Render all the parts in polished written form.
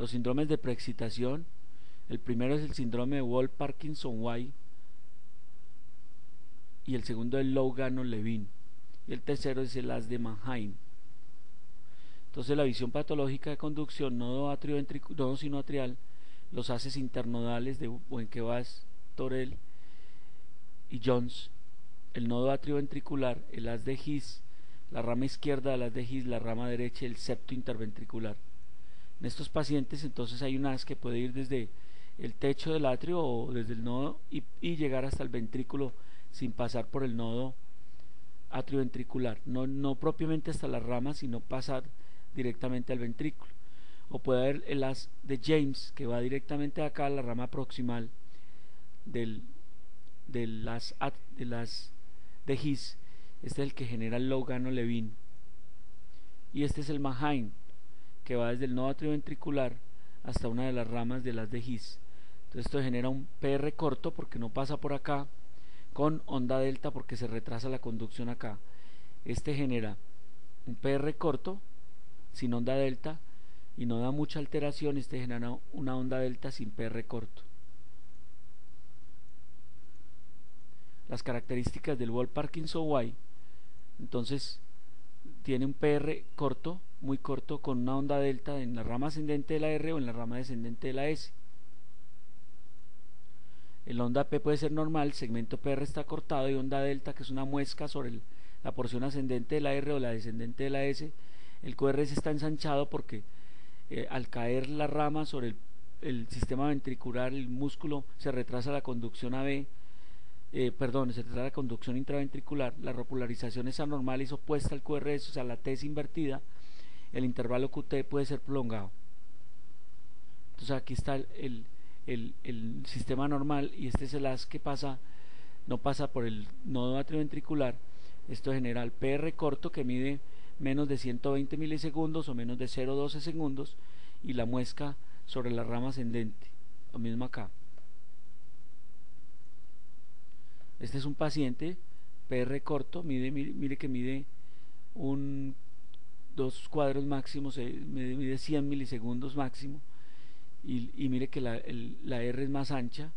Los síndromes de preexcitación: el primero es el síndrome de Wolff-Parkinson-White, y el segundo es Lou-Ganon-Levin, y el tercero es el As de Mannheim. Entonces la visión patológica de conducción nodo sinoatrial, los haces internodales de Wenckebach, Torel y Jones, el nodo atrioventricular, el haz de His, la rama izquierda del haz de His, la rama derecha y el septo interventricular. En estos pacientes entonces hay un haz que puede ir desde el techo del atrio o desde el nodo y llegar hasta el ventrículo sin pasar por el nodo atrioventricular, no propiamente hasta la rama, sino pasar directamente al ventrículo. O puede haber el haz de James, que va directamente acá a la rama proximal del haz de His. Este es el que genera el Lou-Ganon-Levin. Y este es el Mannheim, que va desde el nodo atrioventricular hasta una de las ramas del haz de His. Entonces esto genera un PR corto porque no pasa por acá, con onda delta porque se retrasa la conducción acá. Este genera un PR corto sin onda delta y no da mucha alteración. Este genera una onda delta sin PR corto. Las características del Wolff-Parkinson-White: entonces tiene un PR corto, muy corto, con una onda delta en la rama ascendente de la R o en la rama descendente de la S. El onda P puede ser normal, el segmento PR está cortado, y onda delta, que es una muesca sobre la porción ascendente de la R o la descendente de la S. El QRS está ensanchado porque al caer la rama sobre el sistema ventricular, el músculo, se retrasa la conducción AB, se retrasa la conducción intraventricular. La repolarización es anormal y es opuesta al QRS, o sea, la T es invertida. El intervalo QT puede ser prolongado. Entonces aquí está el sistema normal, y este es el haz que no pasa por el nodo atrioventricular. Esto genera el PR corto, que mide menos de 120 milisegundos o menos de 0,12 segundos, y la muesca sobre la rama ascendente, lo mismo acá. Este es un paciente, PR corto, mire que mide dos cuadros máximos, mide 100 milisegundos máximo, y mire que la R es más ancha.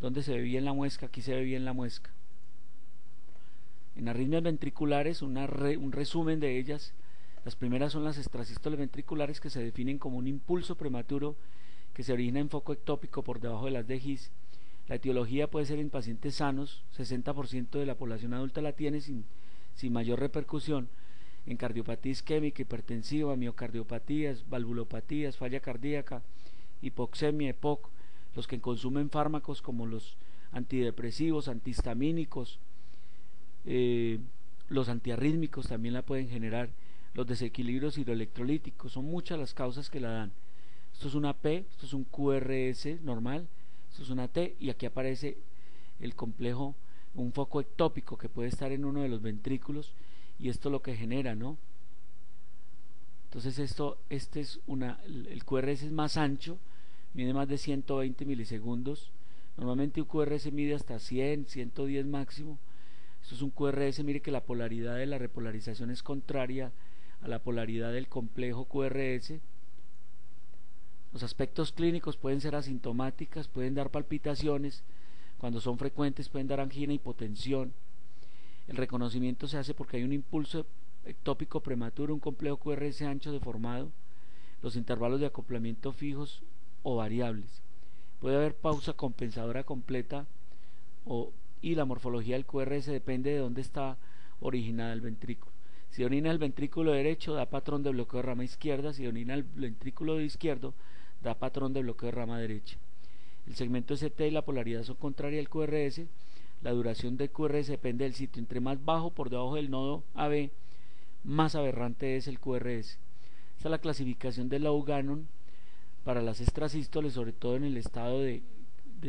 ¿Dónde se ve bien la muesca? Aquí se ve bien la muesca. En arritmias ventriculares, un resumen de ellas: las primeras son las extrasístoles ventriculares, que se definen como un impulso prematuro que se origina en foco ectópico por debajo de las de His. La etiología puede ser en pacientes sanos, 60% de la población adulta la tiene sin mayor repercusión. En cardiopatía isquémica, hipertensiva, miocardiopatías, valvulopatías, falla cardíaca, hipoxemia, EPOC, los que consumen fármacos como los antidepresivos, antihistamínicos, los antiarrítmicos también la pueden generar, los desequilibrios hidroelectrolíticos, son muchas las causas que la dan. Esto es una P, esto es un QRS normal, esto es una T, y aquí aparece el complejo, un foco ectópico que puede estar en uno de los ventrículos, y esto es lo que genera, ¿no? Entonces el QRS es más ancho, mide más de 120 milisegundos. Normalmente un QRS mide hasta 100, 110 máximo. Esto es un QRS, mire que la polaridad de la repolarización es contraria a la polaridad del complejo QRS. Los aspectos clínicos pueden ser asintomáticas, pueden dar palpitaciones, cuando son frecuentes pueden dar angina, hipotensión. El reconocimiento se hace porque hay un impulso ectópico prematuro, un complejo QRS ancho deformado, los intervalos de acoplamiento fijos o variables. Puede haber pausa compensadora completa y la morfología del QRS depende de dónde está originada el ventrículo. Si orina el ventrículo derecho, da patrón de bloqueo de rama izquierda. Si orina el ventrículo izquierdo, da patrón de bloqueo de rama derecha. El segmento ST y la polaridad son contrarias al QRS. La duración del QRS depende del sitio. Entre más bajo por debajo del nodo AB, más aberrante es el QRS. Esta es la clasificación de Lou-Ganon para las extrasístoles, sobre todo en el estado de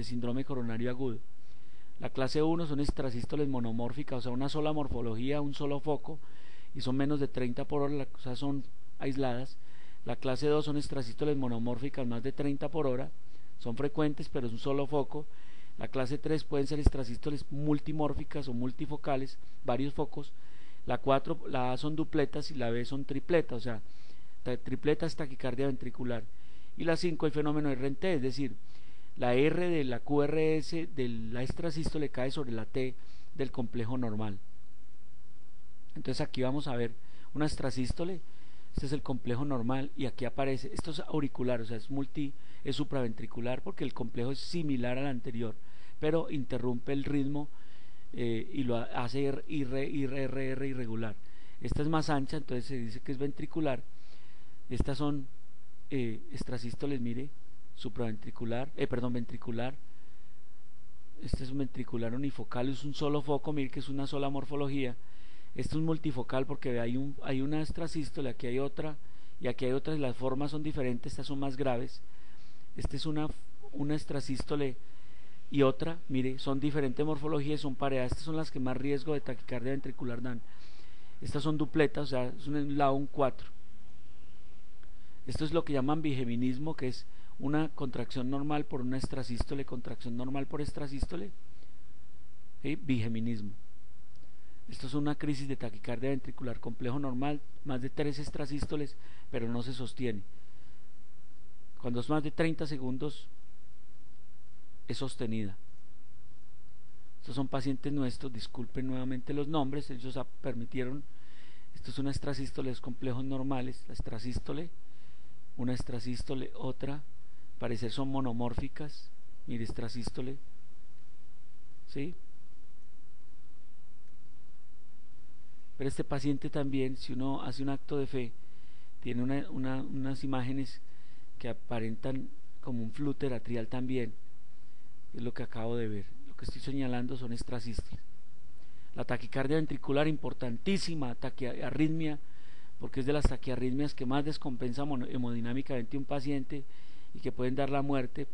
síndrome coronario agudo. La clase 1 son extrasístoles monomórficas, o sea, una sola morfología, un solo foco, y son menos de 30 por hora, o sea, son aisladas. La clase 2 son extrasístoles monomórficas, más de 30 por hora, son frecuentes, pero es un solo foco. La clase 3 pueden ser extrasístoles multimórficas o multifocales, varios focos. La A son dupletas y la B son tripletas, o sea, tripleta es taquicardia ventricular. y la 5 el fenómeno RNT, es decir, la R de la QRS de la extrasístole cae sobre la T del complejo normal. Entonces aquí vamos a ver una extrasístole, este es el complejo normal y aquí aparece, esto es auricular, o sea, es supraventricular porque el complejo es similar al anterior, pero interrumpe el ritmo y lo hace irregular. Esta es más ancha, entonces se dice que es ventricular. Estas son extrasístoles, mire, ventricular. Este es un ventricular unifocal, es un solo foco, mire que es una sola morfología. Esto es multifocal porque hay una extrasístole, aquí hay otra y aquí hay otras, las formas son diferentes, estas son más graves. Esta es una extrasístole y otra, mire, son diferentes morfologías, son pareadas, estas son las que más riesgo de taquicardia ventricular dan. Estas son dupletas, o sea, es un lado un 4. Esto es lo que llaman bigeminismo, que es una contracción normal por una extrasístole, contracción normal por extrasístole, ¿sí? Bigeminismo. Esto es una crisis de taquicardia ventricular complejo normal, más de 3 extrasístoles, pero no se sostiene. Cuando es más de 30 segundos, es sostenida. Estos son pacientes nuestros, disculpen nuevamente los nombres, ellos permitieron. Esto es una extrasístole, es complejos normales, la extrasístole, una extrasístole, otra, parecer son monomórficas, mire, extrasístole, ¿sí? Pero este paciente también, si uno hace un acto de fe, tiene unas imágenes que aparentan como un flúter atrial también, es lo que acabo de ver. Lo que estoy señalando son extrasístoles. La taquicardia ventricular, importantísima arritmia, porque es de las taquiarritmias que más descompensa hemodinámicamente un paciente y que pueden dar la muerte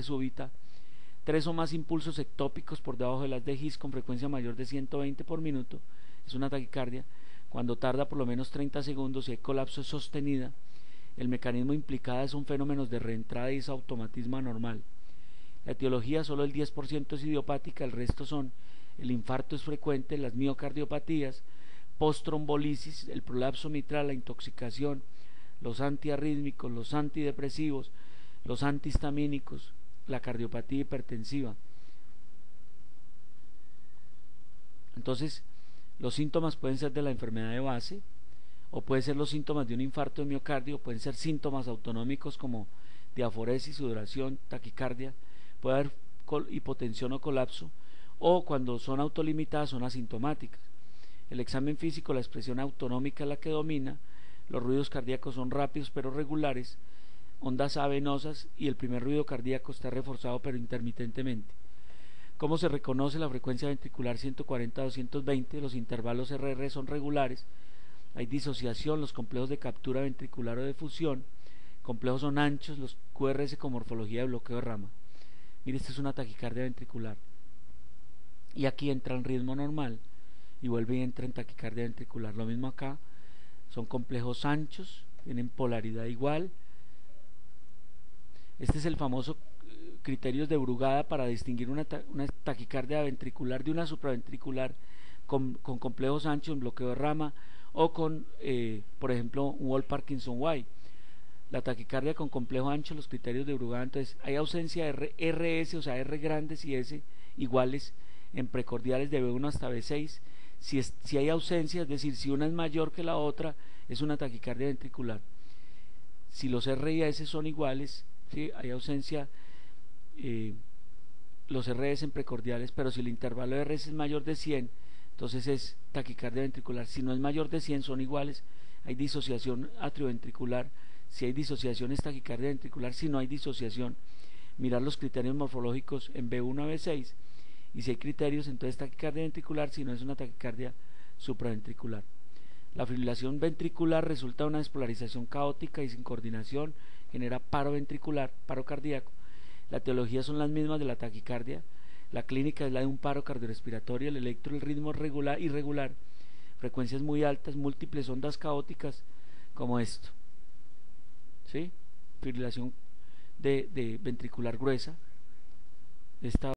súbita. 3 o más impulsos ectópicos por debajo de las de His con frecuencia mayor de 120 por minuto es una taquicardia. Cuando tarda por lo menos 30 segundos y hay colapso es sostenida. El mecanismo implicado son fenómenos de reentrada y es automatismo anormal. La etiología, solo el 10% es idiopática, el resto son: el infarto es frecuente, las miocardiopatías, postrombolisis, el prolapso mitral, la intoxicación, los antiarrítmicos, los antidepresivos, los antihistamínicos, la cardiopatía hipertensiva. Entonces, los síntomas pueden ser de la enfermedad de base, o pueden ser los síntomas de un infarto de miocardio, pueden ser síntomas autonómicos como diaforesis, sudoración, taquicardia, puede haber hipotensión o colapso, o cuando son autolimitadas son asintomáticas. El examen físico, la expresión autonómica es la que domina, los ruidos cardíacos son rápidos pero regulares, ondas avenosas, y el primer ruido cardíaco está reforzado pero intermitentemente. ¿Cómo se reconoce? La frecuencia ventricular 140 a 220, los intervalos RR son regulares, hay disociación, los complejos de captura ventricular o de fusión, complejos son anchos, los QRS con morfología de bloqueo de rama. Mire, esta es una taquicardia ventricular. Y aquí entra en ritmo normal y vuelve y entra en taquicardia ventricular. Lo mismo acá, son complejos anchos, tienen polaridad igual. Este es el famoso criterios de Brugada para distinguir una taquicardia ventricular de una supraventricular con complejos anchos en bloqueo de rama o con, por ejemplo, un Wolff-Parkinson-White. La taquicardia con complejo ancho, los criterios de Brugada, entonces hay ausencia de RS, o sea, R grandes y S iguales en precordiales de B1 hasta B6. Si hay ausencia, es decir, si una es mayor que la otra, es una taquicardia ventricular. Si los R y S son iguales, ¿sí? Hay ausencia los RS en precordiales, pero si el intervalo de RS es mayor de 100, entonces es taquicardia ventricular. Si no es mayor de 100, son iguales, hay disociación atrioventricular. Si hay disociación es taquicardia ventricular. Si no hay disociación, mirar los criterios morfológicos en B1 a B6, y si hay criterios, entonces taquicardia ventricular, si no es una taquicardia supraventricular. La fibrilación ventricular resulta de una despolarización caótica y sin coordinación, genera paro ventricular, paro cardíaco. La etiología son las mismas de la taquicardia, la clínica es la de un paro cardiorrespiratorio, el electro, el ritmo irregular, frecuencias muy altas, múltiples ondas caóticas, como esto, ¿sí? Fibrilación de ventricular gruesa, esta